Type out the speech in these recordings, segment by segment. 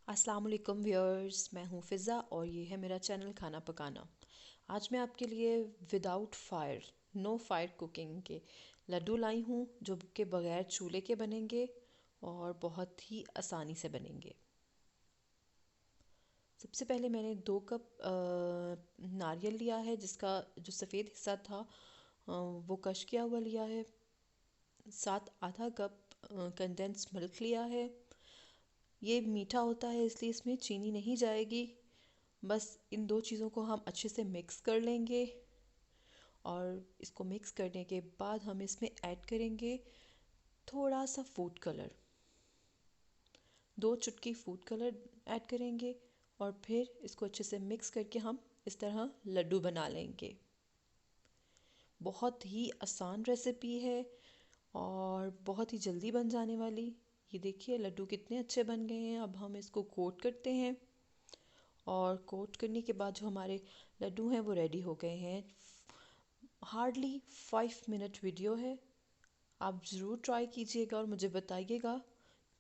अस्सलाम वालेकुम व्यूअर्स, मैं हूँ फ़िज़ा और ये है मेरा चैनल खाना पकाना। आज मैं आपके लिए without fire, no fire cooking के लड्डू लाई हूँ जो कि बग़ैर चूल्हे के बनेंगे और बहुत ही आसानी से बनेंगे। सबसे पहले मैंने 2 कप नारियल लिया है, जिसका जो सफ़ेद हिस्सा था वो कश किया हुआ लिया है। साथ आधा कप कंडेंस मिल्क लिया है। ये मीठा होता है इसलिए इसमें चीनी नहीं जाएगी। बस इन दो चीज़ों को हम अच्छे से मिक्स कर लेंगे और इसको मिक्स करने के बाद हम इसमें ऐड करेंगे थोड़ा सा फूड कलर, 2 चुटकी फूड कलर ऐड करेंगे और फिर इसको अच्छे से मिक्स करके हम इस तरह लड्डू बना लेंगे। बहुत ही आसान रेसिपी है और बहुत ही जल्दी बन जाने वाली। ये देखिए लड्डू कितने अच्छे बन गए हैं। अब हम इसको कोट करते हैं और कोट करने के बाद जो हमारे लड्डू हैं वो रेडी हो गए हैं। हार्डली 5 मिनट वीडियो है। आप ज़रूर ट्राई कीजिएगा और मुझे बताइएगा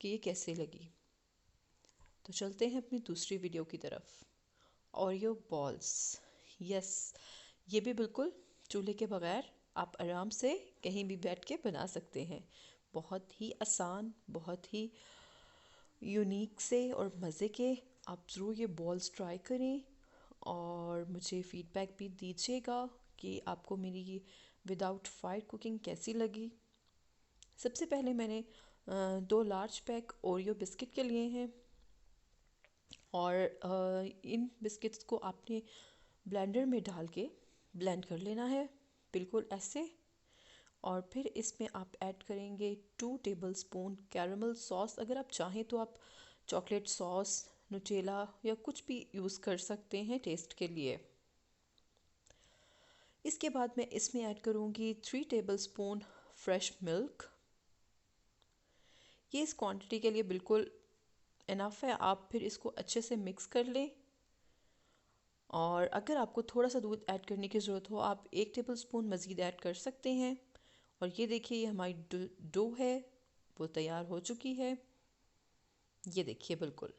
कि ये कैसे लगी। तो चलते हैं अपनी दूसरी वीडियो की तरफ। ओरियो बॉल्स, यस, ये भी बिल्कुल चूल्हे के बगैर आप आराम से कहीं भी बैठ के बना सकते हैं। बहुत ही आसान, बहुत ही यूनिक से और मज़े के। आप ज़रूर ये बॉल्स ट्राई करें और मुझे फ़ीडबैक भी दीजिएगा कि आपको मेरी ये विदाउट फायर कुकिंग कैसी लगी। सबसे पहले मैंने 2 लार्ज पैक ओरियो बिस्किट के लिए हैं और इन बिस्किट्स को आपने ब्लेंडर में डाल के ब्लेंड कर लेना है, बिल्कुल ऐसे। और फिर इसमें आप ऐड करेंगे 2 टेबलस्पून कैरमल सॉस। अगर आप चाहें तो आप चॉकलेट सॉस, नुटेला या कुछ भी यूज़ कर सकते हैं टेस्ट के लिए। इसके बाद मैं इसमें ऐड करूँगी 3 टेबलस्पून फ्रेश मिल्क। ये इस क्वांटिटी के लिए बिल्कुल इनफ है। आप फिर इसको अच्छे से मिक्स कर लें और अगर आपको थोड़ा सा दूध ऐड करने की ज़रूरत हो आप 1 टेबलस्पून मज़ीद ऐड कर सकते हैं। और ये देखिए ये हमारी डो है वो तैयार हो चुकी है, ये देखिए बिल्कुल।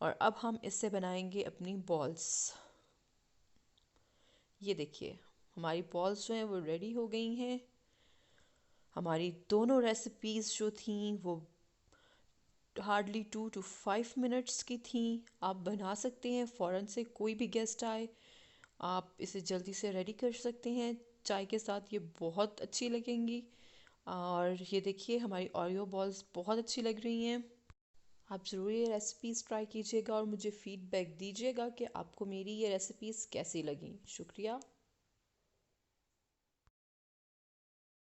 और अब हम इससे बनाएंगे अपनी बॉल्स। ये देखिए हमारी बॉल्स जो हैं वो रेडी हो गई हैं। हमारी दोनों रेसिपीज़ जो थी वो हार्डली 2 to 5 मिनट्स की थी। आप बना सकते हैं फ़ौरन से, कोई भी गेस्ट आए आप इसे जल्दी से रेडी कर सकते हैं। चाय के साथ ये बहुत अच्छी लगेंगी। और ये देखिए हमारी ओरियो बॉल्स बहुत अच्छी लग रही हैं। आप ज़रूर ये रेसिपीज़ ट्राई कीजिएगा और मुझे फ़ीडबैक दीजिएगा कि आपको मेरी ये रेसिपीज़ कैसी लगी। शुक्रिया।